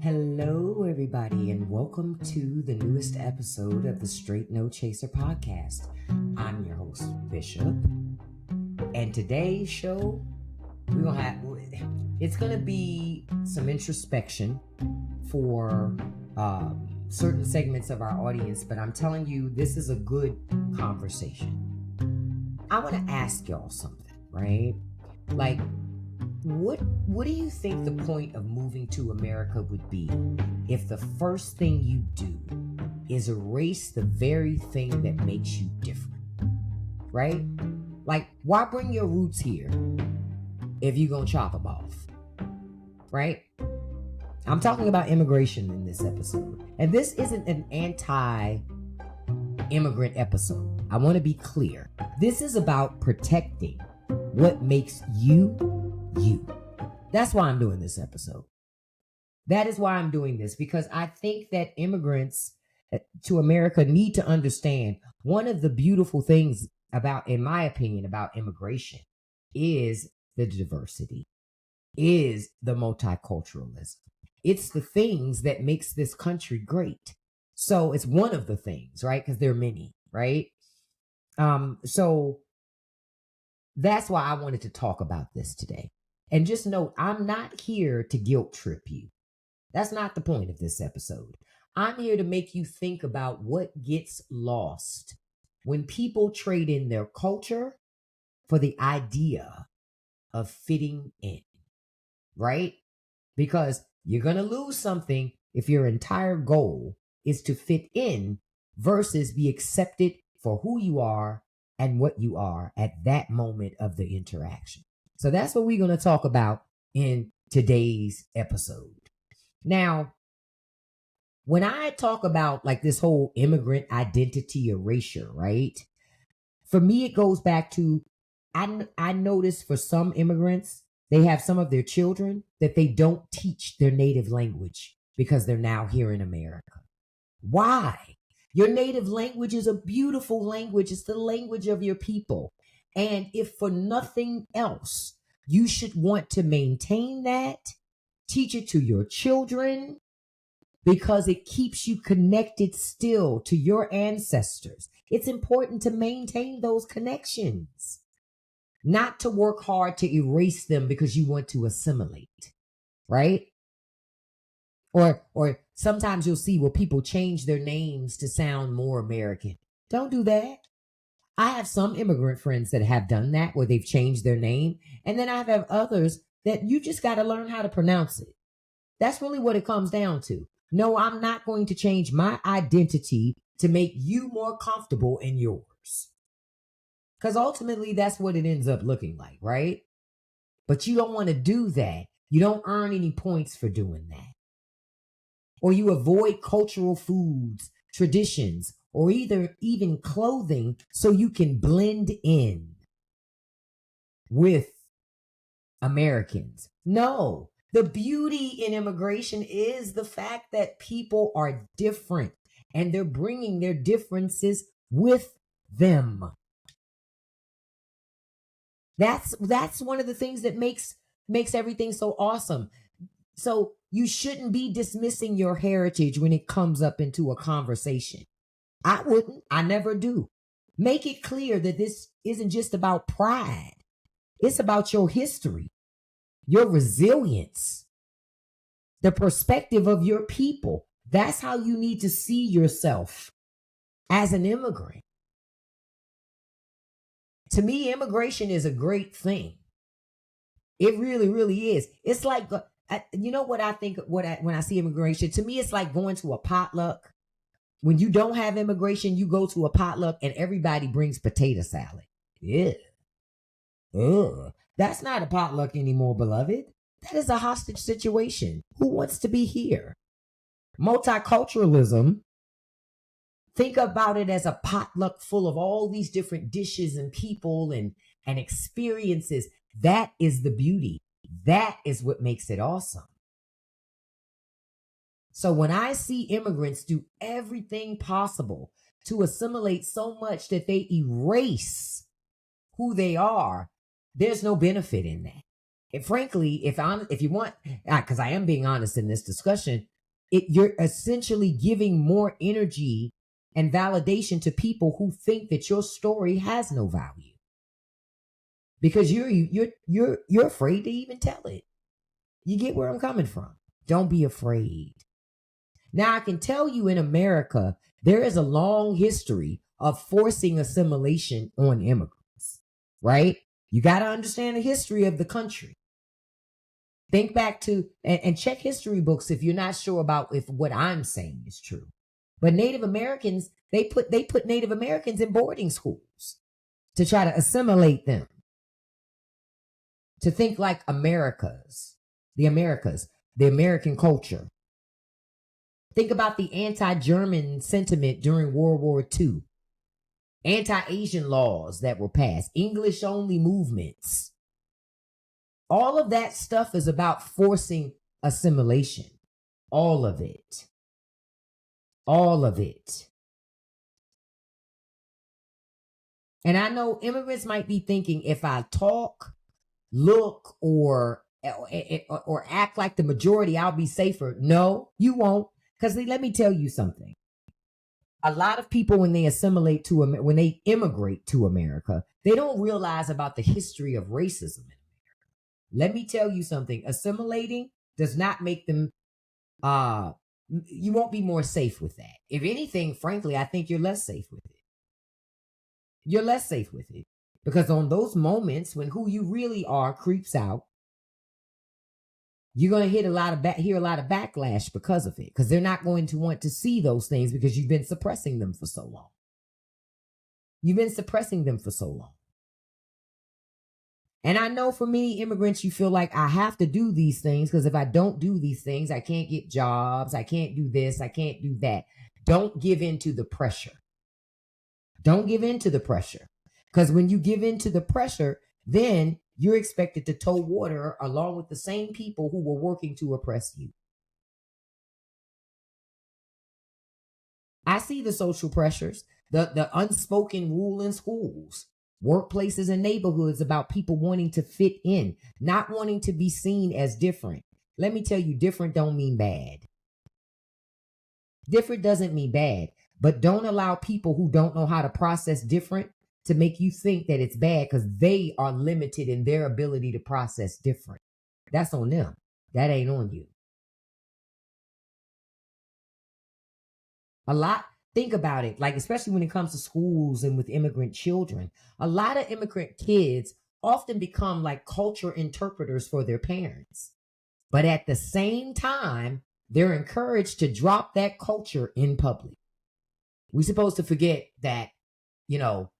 Hello, everybody, and welcome to the newest episode of the Straight No Chaser podcast. I'm your host, Bishop, and today's show, it's gonna be some introspection for certain segments of our audience, but I'm telling you, this is a good conversation. I want to ask y'all something, right? Like, what do you think the point of moving to America would be if the first thing you do is erase the very thing that makes you different, right? Like, why bring your roots here if you're gonna chop them off, right? I'm talking about immigration in this episode, and this isn't an anti-immigrant episode. I want to be clear. This is about protecting what makes you you. That's why I'm doing this episode. That is why I'm doing this, because I think that immigrants to America need to understand one of the beautiful things about, in my opinion, about immigration is the diversity, is the multiculturalism. It's the things that makes this country great. So it's one of the things, right? Because there are many, right? So that's why I wanted to talk about this today. And just note, I'm not here to guilt trip you. That's not the point of this episode. I'm here to make you think about what gets lost when people trade in their culture for the idea of fitting in, right? Because you're going to lose something if your entire goal is to fit in versus be accepted for who you are and what you are at that moment of the interaction. So that's what we're going to talk about in today's episode. Now, when I talk about like this whole immigrant identity erasure, right? For me, it goes back to, I notice for some immigrants, they have some of their children that they don't teach their native language because they're now here in America. Why? Your native language is a beautiful language. It's the language of your people. And if for nothing else, you should want to maintain that, teach it to your children, because it keeps you connected still to your ancestors. It's important to maintain those connections, not to work hard to erase them because you want to assimilate, right? Or sometimes you'll see where people change their names to sound more American. Don't do that. I have some immigrant friends that have done that, where they've changed their name. And then I have others that you just got to learn how to pronounce it. That's really what it comes down to. No, I'm not going to change my identity to make you more comfortable in yours. Because ultimately, that's what it ends up looking like, right? But you don't want to do that. You don't earn any points for doing that. Or you avoid cultural foods, traditions, or even clothing so you can blend in with Americans. No, the beauty in immigration is the fact that people are different and they're bringing their differences with them. That's one of the things that makes everything so awesome. So you shouldn't be dismissing your heritage when it comes up into a conversation. I wouldn't. I never do. Make it clear that this isn't just about pride. It's about your history, your resilience, the perspective of your people. That's how you need to see yourself as an immigrant. To me, immigration is a great thing. It really, really is. It's like, you know what I think, when I see immigration, to me, it's like going to a potluck. When you don't have immigration, you go to a potluck and everybody brings potato salad. Yeah. Ugh. That's not a potluck anymore, beloved. That is a hostage situation. Who wants to be here? Multiculturalism, think about it as a potluck full of all these different dishes and people and experiences. That is the beauty. That is what makes it awesome. So when I see immigrants do everything possible to assimilate so much that they erase who they are, there's no benefit in that. And frankly, if you want, because I am being honest in this discussion, You're essentially giving more energy and validation to people who think that your story has no value because you're afraid to even tell it. You get where I'm coming from? Don't be afraid. Now I can tell you in America there is a long history of forcing assimilation on immigrants, right? You got to understand the history of the country. Think back to and check history books if you're not sure about if what I'm saying is true. But Native Americans, they put Native Americans in boarding schools to try to assimilate them, to think like the American culture. Think about the anti-German sentiment during World War II, anti-Asian laws that were passed, English-only movements. All of that stuff is about forcing assimilation. All of it. All of it. And I know immigrants might be thinking if I talk, look, or act like the majority, I'll be safer. No, you won't. Because let me tell you something. A lot of people, when they when they immigrate to America, they don't realize about the history of racism in America. Let me tell you something. Assimilating does not make them, you won't be more safe with that. If anything, frankly, I think you're less safe with it. You're less safe with it. Because on those moments when who you really are creeps out, you're going to hear a lot of backlash because of it, because they're not going to want to see those things because you've been suppressing them for so long. You've been suppressing them for so long. And I know for many immigrants, you feel like I have to do these things because if I don't do these things, I can't get jobs. I can't do this. I can't do that. Don't give in to the pressure. Don't give in to the pressure. Because when you give in to the pressure, then you're expected to tow water along with the same people who were working to oppress you. I see the social pressures, the unspoken rule in schools, workplaces, and neighborhoods about people wanting to fit in, not wanting to be seen as different. Let me tell you, different don't mean bad. Different doesn't mean bad, but don't allow people who don't know how to process different to make you think that it's bad because they are limited in their ability to process different. That's on them. That ain't on you. Think about it, like especially when it comes to schools and with immigrant children, a lot of immigrant kids often become like culture interpreters for their parents. But at the same time, they're encouraged to drop that culture in public. We're supposed to forget that,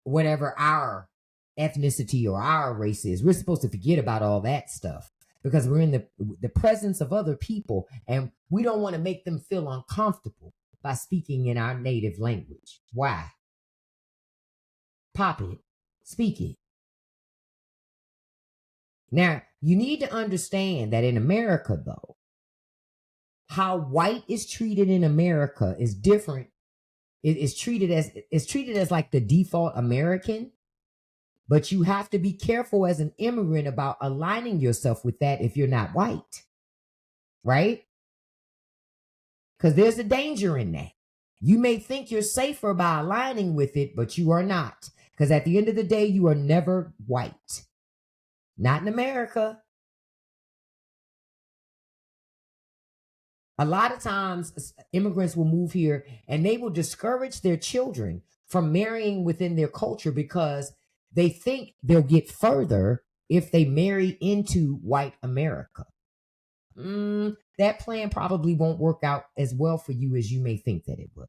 whatever our ethnicity or our race is, we're supposed to forget about all that stuff because we're in the presence of other people and we don't want to make them feel uncomfortable by speaking in our native language. Why? Pop it. Speak it. Now, you need to understand that in America, though, how white is treated in America is different. It's treated as like the default American, but you have to be careful as an immigrant about aligning yourself with that if you're not white, right? Because there's a danger in that. You may think you're safer by aligning with it, but you are not. Because at the end of the day, you are never white. Not in America. A lot of times, immigrants will move here and they will discourage their children from marrying within their culture because they think they'll get further if they marry into white America. That plan probably won't work out as well for you as you may think that it will.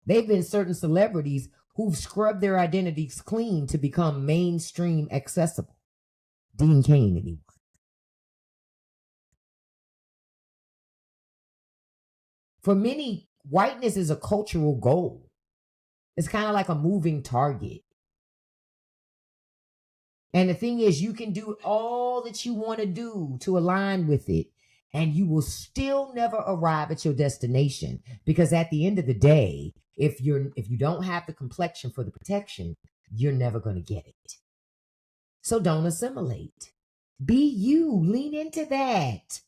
They've been certain celebrities who've scrubbed their identities clean to become mainstream accessible. Dean Cain, anyone? For many, whiteness is a cultural goal. It's kind of like a moving target. And the thing is, you can do all that you want to do to align with it, and you will still never arrive at your destination. Because at the end of the day, if you don't have the complexion for the protection, you're never going to get it. So don't assimilate. Be you. Lean into that.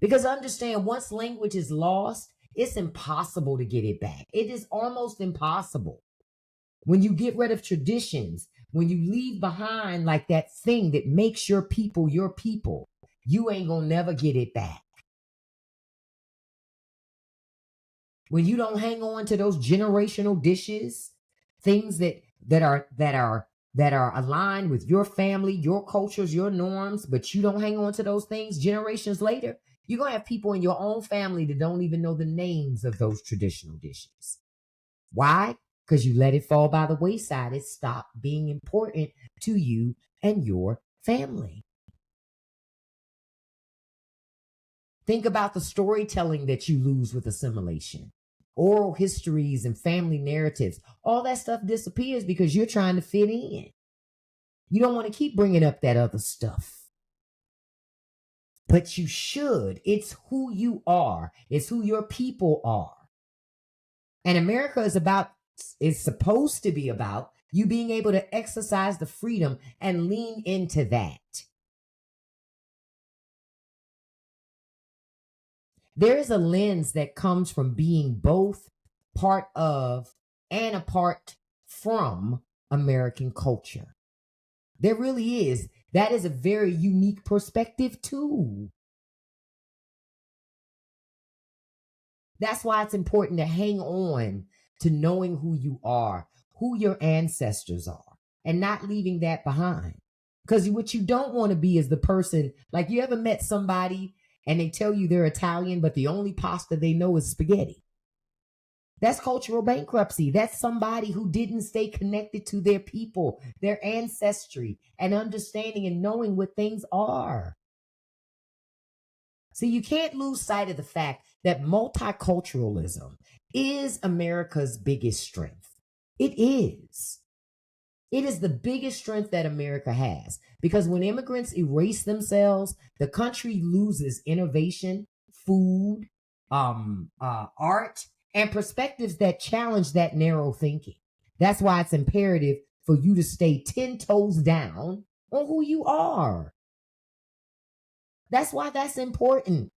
Because understand, once language is lost, it's impossible to get it back. It is almost impossible. When you get rid of traditions, when you leave behind like that thing that makes your people, you ain't gonna never get it back. When you don't hang on to those generational dishes, things that are aligned with your family, your cultures, your norms, but you don't hang on to those things generations later, you're going to have people in your own family that don't even know the names of those traditional dishes. Why? Because you let it fall by the wayside. It stopped being important to you and your family. Think about the storytelling that you lose with assimilation. Oral histories and family narratives, all that stuff disappears because you're trying to fit in. You don't want to keep bringing up that other stuff. But you should. It's who you are, it's who your people are. And America is supposed to be about you being able to exercise the freedom and lean into that. There is a lens that comes from being both part of and apart from American culture. There really is. That is a very unique perspective, too. That's why it's important to hang on to knowing who you are, who your ancestors are, and not leaving that behind. Because what you don't want to be is the person, like you ever met somebody and they tell you they're Italian, but the only pasta they know is spaghetti. That's cultural bankruptcy. That's somebody who didn't stay connected to their people, their ancestry, and understanding and knowing what things are. So you can't lose sight of the fact that multiculturalism is America's biggest strength. It is. It is the biggest strength that America has because when immigrants erase themselves, the country loses innovation, food, art, and perspectives that challenge that narrow thinking. That's why it's imperative for you to stay 10 toes down on who you are. That's why that's important.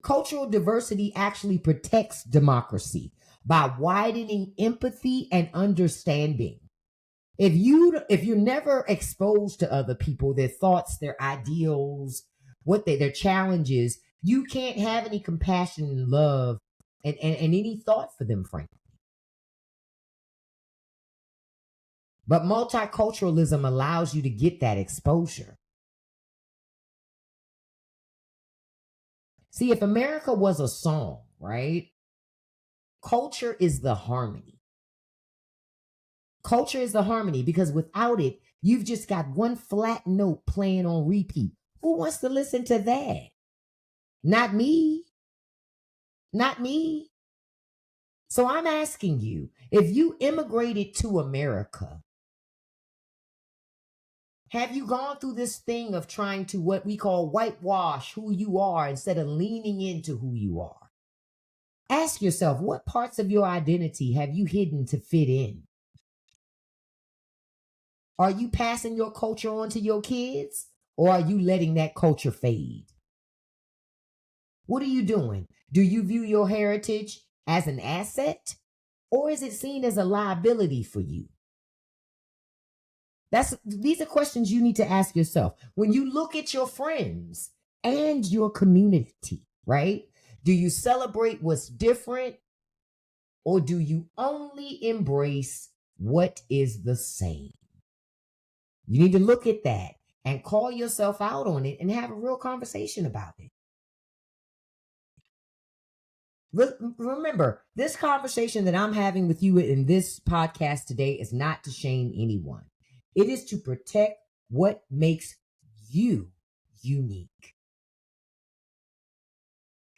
Cultural diversity actually protects democracy by widening empathy and understanding. If you're never exposed to other people, their thoughts, their ideals, their challenges, you can't have any compassion and love and any thought for them, frankly. But multiculturalism allows you to get that exposure. See, if America was a song, right? Culture is the harmony. Culture is the harmony because without it, you've just got one flat note playing on repeat. Who wants to listen to that? Not me. Not me. So I'm asking you, if you immigrated to America, have you gone through this thing of trying to what we call whitewash who you are instead of leaning into who you are? Ask yourself, what parts of your identity have you hidden to fit in? Are you passing your culture on to your kids or are you letting that culture fade? What are you doing? Do you view your heritage as an asset or is it seen as a liability for you? These are questions you need to ask yourself. When you look at your friends and your community, right? Do you celebrate what's different or do you only embrace what is the same? You need to look at that and call yourself out on it and have a real conversation about it. Remember, this conversation that I'm having with you in this podcast today is not to shame anyone. It is to protect what makes you unique.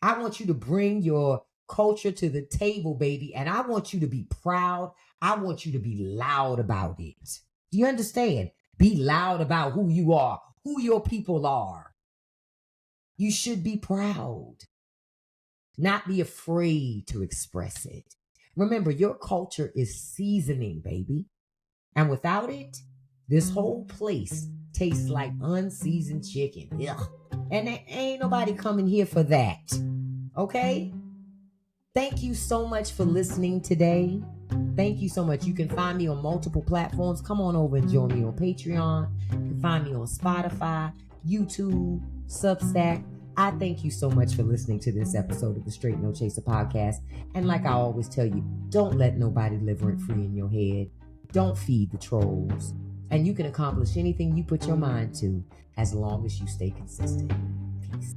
I want you to bring your culture to the table, baby, and I want you to be proud. I want you to be loud about it. Do you understand? Be loud about who you are, who your people are. You should be proud, not be afraid to express it. Remember, your culture is seasoning, baby. And without it, This whole place tastes like unseasoned chicken. Ugh. And there ain't nobody coming here for that. Okay? Thank you so much for listening today. Thank you so much. You can find me on multiple platforms. Come on over and join me on Patreon. You can find me on Spotify, YouTube, Substack. I thank you so much for listening to this episode of the Straight No Chaser podcast. And like I always tell you, don't let nobody live rent free in your head. Don't feed the trolls. And you can accomplish anything you put your mind to as long as you stay consistent. Peace.